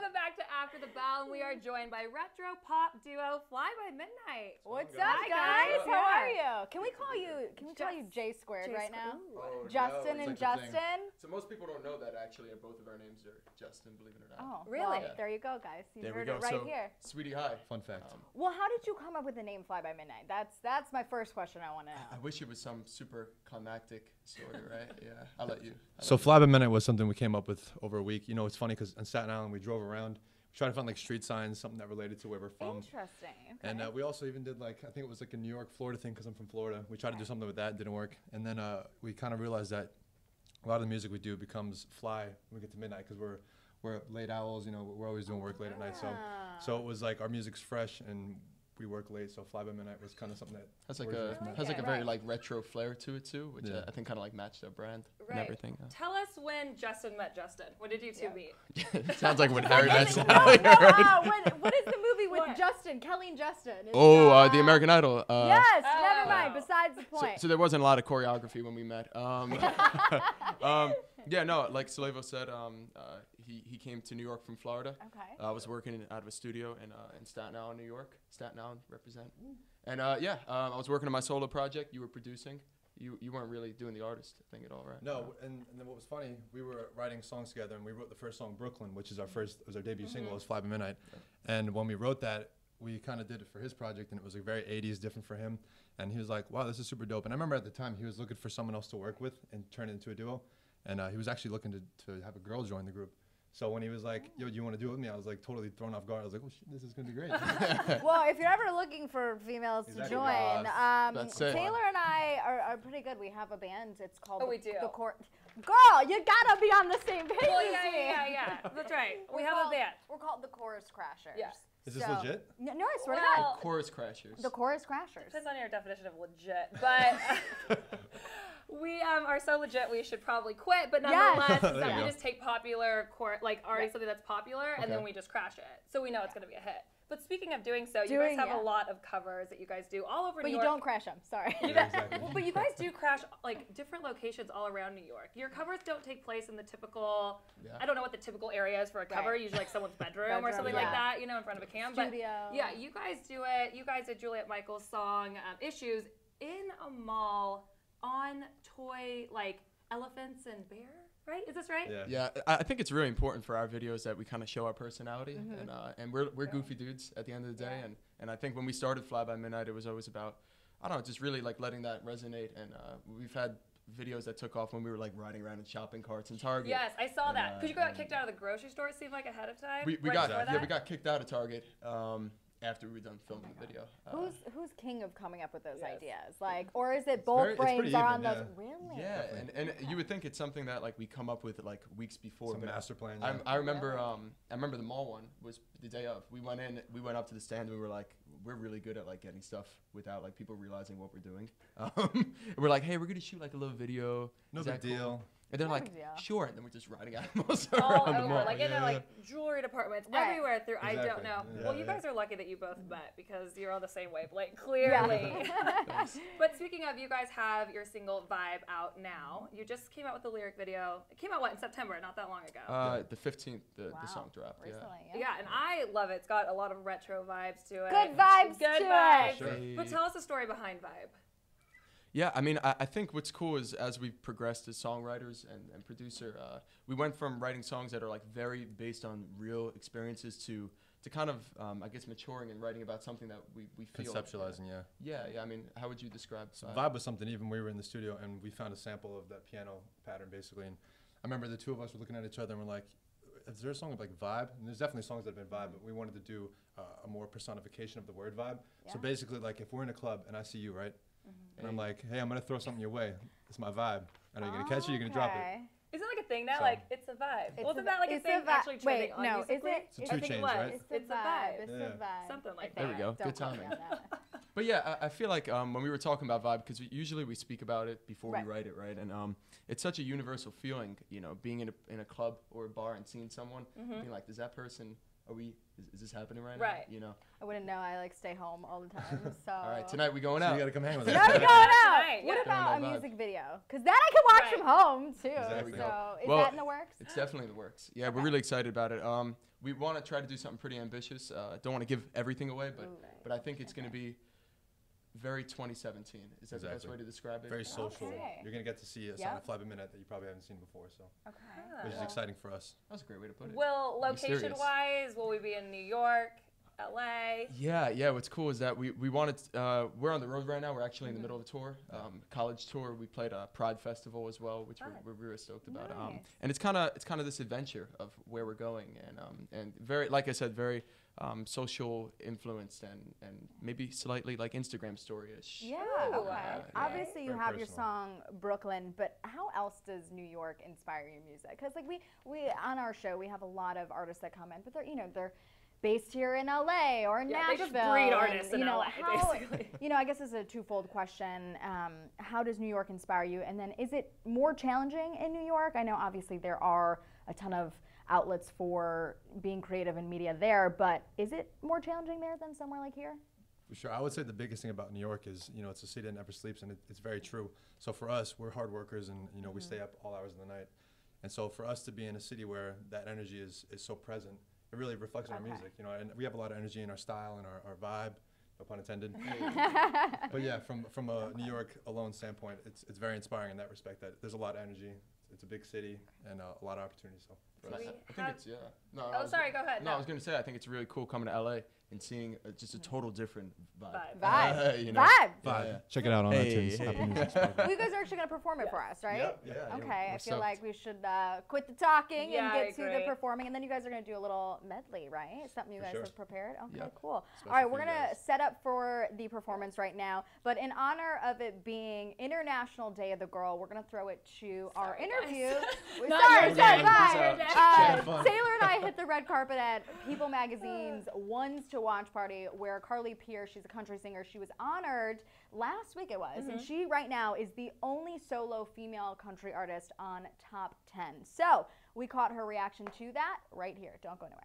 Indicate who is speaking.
Speaker 1: welcome back to After the Bell, and we are joined by retro pop duo Fly by Midnight.
Speaker 2: What's up, guys? How are you? Can we call you J Squared right now?
Speaker 3: Oh,
Speaker 2: Justin
Speaker 3: no,
Speaker 2: and
Speaker 3: it's like the thing.
Speaker 2: Justin.
Speaker 3: So most people don't know that actually both of our names are Justin, believe it or not.
Speaker 2: Oh,
Speaker 1: really?
Speaker 2: Well,
Speaker 3: Yeah.
Speaker 2: there you go, guys. You
Speaker 3: There we
Speaker 2: heard
Speaker 3: go.
Speaker 2: it right
Speaker 3: So,
Speaker 2: here.
Speaker 3: Sweety High.
Speaker 4: Fun fact.
Speaker 2: Well, how did you come up with the name Fly by Midnight? That's my first question I want to
Speaker 3: I
Speaker 2: know.
Speaker 3: wish it was some super climactic story, right? Yeah, I'll let you.
Speaker 4: So Fly by Midnight was something we came up with over a week. You know, it's funny because on Staten Island we drove around, we tried to find like street signs, something that related to where we're from.
Speaker 2: Interesting. Okay.
Speaker 4: And we also even did like, I think it was like a New York, Florida thing because I'm from Florida. We tried to do something with that, didn't work. And then we kind of realized that a lot of the music we do becomes fly when we get to midnight because we're late owls, you know, we're always doing work late at night. So it was like our music's fresh and we work late, so Fly by Midnight was kind of something that
Speaker 3: Has like
Speaker 4: originated
Speaker 3: a
Speaker 4: from
Speaker 3: very like retro flair to it too, which
Speaker 4: Yeah.
Speaker 3: I think kind of like matched our brand
Speaker 1: Right.
Speaker 3: and everything.
Speaker 1: Tell us when Justin met Justin. When did you two meet?
Speaker 3: It sounds like when Harry met
Speaker 2: No,
Speaker 3: Sally.
Speaker 2: what is the movie with
Speaker 1: What?
Speaker 2: Justin, Kelly and Justin? It's,
Speaker 3: The American Idol.
Speaker 2: Yes,
Speaker 1: Oh.
Speaker 2: never mind. Besides the
Speaker 3: So,
Speaker 2: point.
Speaker 3: so there wasn't a lot of choreography when we met. Yeah, no, like Salevo said, he came to New York from Florida.
Speaker 2: Okay.
Speaker 3: I was working out of a studio in Staten Island, New York. Staten Island, represent. And I was working on my solo project. You were producing. You weren't really doing the artist thing at all, right?
Speaker 4: No, and then what was funny, we were writing songs together, and we wrote the first song, Brooklyn, which is was our debut single, was Fly by Midnight. And when we wrote that, we kind of did it for his project, and it was like very 80s, different for him. And he was like, wow, this is super dope. And I remember at the time, he was looking for someone else to work with and turn it into a duo. And he was actually looking to have a girl join the group. So when he was like, yo, do you want to do it with me? I was like totally thrown off guard. I was like, oh, shit, this is going to be great.
Speaker 2: Well, if you're ever looking for females to
Speaker 4: Exactly.
Speaker 2: join,
Speaker 3: That's it.
Speaker 2: Taylor and I are pretty good. We have a band. It's called
Speaker 1: we do.
Speaker 2: The Girl, you gotta be on the same page
Speaker 1: Well,
Speaker 2: as me.
Speaker 1: yeah. That's right. We
Speaker 2: We're
Speaker 1: have a
Speaker 2: called-
Speaker 1: band.
Speaker 2: We're called the Chorus Crashers.
Speaker 1: Yes.
Speaker 4: Is this
Speaker 2: So-
Speaker 4: legit?
Speaker 2: No, I swear to
Speaker 1: Well,
Speaker 2: God.
Speaker 3: Chorus crashers.
Speaker 2: The Chorus Crashers.
Speaker 1: Depends on your definition of legit, but we are so legit we should probably quit. But
Speaker 2: Yes.
Speaker 1: nonetheless,
Speaker 4: There
Speaker 1: that
Speaker 4: you
Speaker 1: we
Speaker 4: go.
Speaker 1: just take popular, already something that's popular, and then
Speaker 4: Okay.
Speaker 1: we just crash it. So we know it's going to be a hit. But speaking of doing so, you
Speaker 2: Doing-
Speaker 1: guys have
Speaker 2: yeah.
Speaker 1: a lot of covers that you guys do all over
Speaker 2: But
Speaker 1: New
Speaker 2: you
Speaker 1: York.
Speaker 2: don't crash them. Sorry.
Speaker 4: Yeah, exactly.
Speaker 1: Well, but you guys do crash like different locations all around New York. Your covers don't take place in the typical.
Speaker 3: Yeah.
Speaker 1: I don't know what the typical area is for a cover.
Speaker 2: Right.
Speaker 1: Usually like someone's bedroom, or
Speaker 2: Bedroom,
Speaker 1: something
Speaker 2: yeah.
Speaker 1: like that. You know, in front of a cam.
Speaker 2: Studio.
Speaker 1: But yeah, you guys do it. You guys did Juliet Michaels' song "Issues" in a mall on toy like elephants and bear. Right? Is this right?
Speaker 4: Yeah.
Speaker 3: Yeah, I think it's really important for our videos that we kind of show our personality, and we're goofy dudes at the end of the day, and I think when we started Fly by Midnight, it was always about, I don't know, just really like letting that resonate, and we've had videos that took off when we were like riding around in shopping carts in Target.
Speaker 1: Yes, I saw
Speaker 3: And,
Speaker 1: that. Because you got kicked out of the grocery store. It seemed like ahead of time.
Speaker 3: we
Speaker 1: right
Speaker 3: got
Speaker 1: before
Speaker 3: yeah
Speaker 1: that?
Speaker 3: we got kicked out of Target after we were done filming the video.
Speaker 2: Who's king of coming up with those
Speaker 1: Yes.
Speaker 2: ideas? Like, or is it
Speaker 4: It's
Speaker 2: both
Speaker 4: very- it's
Speaker 2: brains
Speaker 4: pretty
Speaker 2: are on
Speaker 4: even,
Speaker 2: those?
Speaker 4: yeah.
Speaker 2: Really?
Speaker 3: Yeah, and you would think it's something that like we come up with like weeks before.
Speaker 4: Some
Speaker 3: but
Speaker 4: master plan.
Speaker 3: I remember I remember the mall one was the day of. We went up to the stand. We were like, we're really good at like getting stuff without like people realizing what we're doing. We're like, hey, we're gonna shoot like a little video.
Speaker 4: No
Speaker 3: Is
Speaker 4: big
Speaker 3: that cool?
Speaker 4: deal.
Speaker 3: And they're
Speaker 2: No
Speaker 3: like,
Speaker 2: big deal.
Speaker 3: sure. And then we're just riding animals
Speaker 1: all
Speaker 3: around the
Speaker 1: over,
Speaker 3: mall.
Speaker 1: like in their
Speaker 4: Yeah.
Speaker 1: like jewelry departments,
Speaker 2: Right.
Speaker 1: everywhere through. I don't
Speaker 4: Exactly.
Speaker 1: know.
Speaker 4: Yeah,
Speaker 1: Well, you
Speaker 4: yeah.
Speaker 1: guys are lucky that you both met because you're on the same wavelength, clearly. But speaking of, you guys have your single "Vibe" out now. You just came out with the lyric video. It came out in September, not that long ago.
Speaker 3: The 15th, the
Speaker 2: Wow.
Speaker 3: song dropped. Yeah.
Speaker 2: Recently,
Speaker 1: yeah, and I love it. It's got a lot of retro vibes to it.
Speaker 2: Good vibes
Speaker 1: Good
Speaker 2: to
Speaker 1: vibes.
Speaker 2: it.
Speaker 4: Sure.
Speaker 1: But tell us the story behind "Vibe."
Speaker 3: Yeah, I mean, I think what's cool is as we've progressed as songwriters and producer, we went from writing songs that are like very based on real experiences to kind of, I guess, maturing and writing about something that we feel.
Speaker 4: Conceptualizing, yeah.
Speaker 3: Yeah. I mean, how would you describe
Speaker 4: Vibe was something, even we were in the studio and we found a sample of that piano pattern basically. And I remember the two of us were looking at each other and we're like, is there a song of like vibe? And there's definitely songs that have been vibe, but we wanted to do a more personification of the word vibe.
Speaker 2: Yeah.
Speaker 4: So basically, like if we're in a club and I see you, right? And I'm like, hey, I'm gonna throw something your way. It's my vibe. And are you gonna catch it? You're gonna drop it.
Speaker 2: Okay.
Speaker 1: Is it like a thing now?
Speaker 4: So-
Speaker 1: like it's a vibe.
Speaker 2: It's
Speaker 1: Wasn't
Speaker 2: a-
Speaker 1: that like a
Speaker 2: it's
Speaker 1: thing
Speaker 2: vi-
Speaker 1: actually trending
Speaker 2: wait,
Speaker 1: on
Speaker 2: no, is
Speaker 1: Musical.ly?
Speaker 2: it?
Speaker 4: It's a
Speaker 1: I
Speaker 4: 2
Speaker 1: think it
Speaker 4: Chainz,
Speaker 1: was.
Speaker 4: right?
Speaker 2: It's
Speaker 1: It's a vibe.
Speaker 2: It's
Speaker 4: Yeah.
Speaker 2: a vibe.
Speaker 1: Something like
Speaker 2: I
Speaker 3: There we
Speaker 2: think.
Speaker 3: go.
Speaker 2: Don't
Speaker 3: Good
Speaker 2: quote me
Speaker 3: timing.
Speaker 2: on that.
Speaker 3: But yeah, I feel like when we were talking about vibe, because usually we speak about it before
Speaker 2: Right.
Speaker 3: we write it, right? And it's such a universal feeling, you know, being in a club or a bar and seeing someone, being like, does that person are we? Is this happening right
Speaker 1: Right.
Speaker 3: now? You know.
Speaker 2: I wouldn't know. I like stay home all the time. So.
Speaker 3: All right, tonight we going
Speaker 4: So
Speaker 3: out.
Speaker 4: you got to come hang with us.
Speaker 2: Tonight we're going out.
Speaker 1: Tonight,
Speaker 2: What
Speaker 1: yeah.
Speaker 2: about a
Speaker 3: Throwing that vibe.
Speaker 2: music video? Because that I can watch
Speaker 1: Right.
Speaker 2: from home too.
Speaker 4: Exactly.
Speaker 2: So is
Speaker 3: Well,
Speaker 2: that in the works?
Speaker 3: It's definitely in the works. Yeah, we're really excited about it. We want to try to do something pretty ambitious. Don't want to give everything away, but I think it's going to be very 2017. Is that the best
Speaker 4: Exactly.
Speaker 3: way to describe it?
Speaker 4: Very social.
Speaker 2: Okay.
Speaker 4: You're going to get to see a song at Fly By Midnight that you probably haven't seen before, so
Speaker 2: Okay.
Speaker 4: which is exciting for us.
Speaker 3: That's a great way to put it.
Speaker 1: Will
Speaker 3: Mysterious.
Speaker 1: location-wise, will we be in New York, LA?
Speaker 3: Yeah. What's cool is that we wanted. We're on the road right now. We're actually in the middle of a tour, college tour. We played a Pride Festival as well, which we're really stoked about.
Speaker 2: Nice.
Speaker 3: And it's kind of this adventure of where we're going, and very, like I said, very social influenced and maybe slightly like Instagram story-ish.
Speaker 2: Yeah.
Speaker 1: Ooh,
Speaker 2: Okay.
Speaker 3: yeah.
Speaker 2: Obviously, you
Speaker 4: Very
Speaker 2: have your
Speaker 4: personal.
Speaker 2: song Brooklyn, but how else does New York inspire your music? Because like we on our show, we have a lot of artists that comment, but they're based here in LA or in
Speaker 1: Yeah, they
Speaker 2: Nashville.
Speaker 1: just breed
Speaker 2: and,
Speaker 1: artists in
Speaker 2: you know,
Speaker 1: LA,
Speaker 2: how,
Speaker 1: basically.
Speaker 2: I guess this is a twofold question. How does New York inspire you? And then is it more challenging in New York? I know obviously there are a ton of outlets for being creative in media there, but is it more challenging there than somewhere like here?
Speaker 4: For sure. I would say the biggest thing about New York is, it's a city that never sleeps, and it's very true. So for us, we're hard workers, and, we stay up all hours of the night. And so for us to be in a city where that energy is so present, it really reflects on our music, and we have a lot of energy in our style and our vibe, no pun intended. But yeah, from a New York alone standpoint, it's very inspiring in that respect that there's a lot of energy. It's a big city and a lot of opportunities. So for us.
Speaker 3: I think it's No,
Speaker 1: Oh, sorry, go ahead.
Speaker 3: No, I was gonna say I think it's really cool coming to LA and seeing just a total different vibe.
Speaker 2: Vibe.
Speaker 3: You know?
Speaker 2: Vibe.
Speaker 3: Yeah.
Speaker 4: Check it out on iTunes.
Speaker 3: hey.
Speaker 4: Apple Music,
Speaker 2: Well,
Speaker 4: Spotify.
Speaker 2: you guys are actually going to perform it for us, right?
Speaker 3: Yep, yeah.
Speaker 2: Okay, I
Speaker 3: we're
Speaker 2: feel
Speaker 3: stoked.
Speaker 2: like we should quit the talking
Speaker 1: Yeah,
Speaker 2: and
Speaker 1: I
Speaker 2: get to the
Speaker 1: agree.
Speaker 2: performing, and then you guys are going to do a little medley, right? Something you
Speaker 4: For
Speaker 2: guys
Speaker 4: sure.
Speaker 2: have prepared. Okay,
Speaker 3: Yep.
Speaker 2: cool. All
Speaker 4: Special
Speaker 2: right,
Speaker 4: for
Speaker 2: we're
Speaker 4: you
Speaker 2: going to
Speaker 4: guys.
Speaker 2: set up for the performance right now, but in honor of it being International Day of the Girl, we're going to throw it to our
Speaker 1: Sorry,
Speaker 2: interview.
Speaker 1: guys.
Speaker 2: Sorry,
Speaker 1: Not your
Speaker 2: sorry,
Speaker 1: day.
Speaker 2: bye.
Speaker 1: Your day.
Speaker 3: Have fun.
Speaker 2: Taylor and I hit the red carpet at People Magazine's Ones to Watch party where Carly Pierce, she's a country singer, she was honored last week it was, and she right now is the only solo female country artist on Top 10. So we caught her reaction to that right here. Don't go anywhere.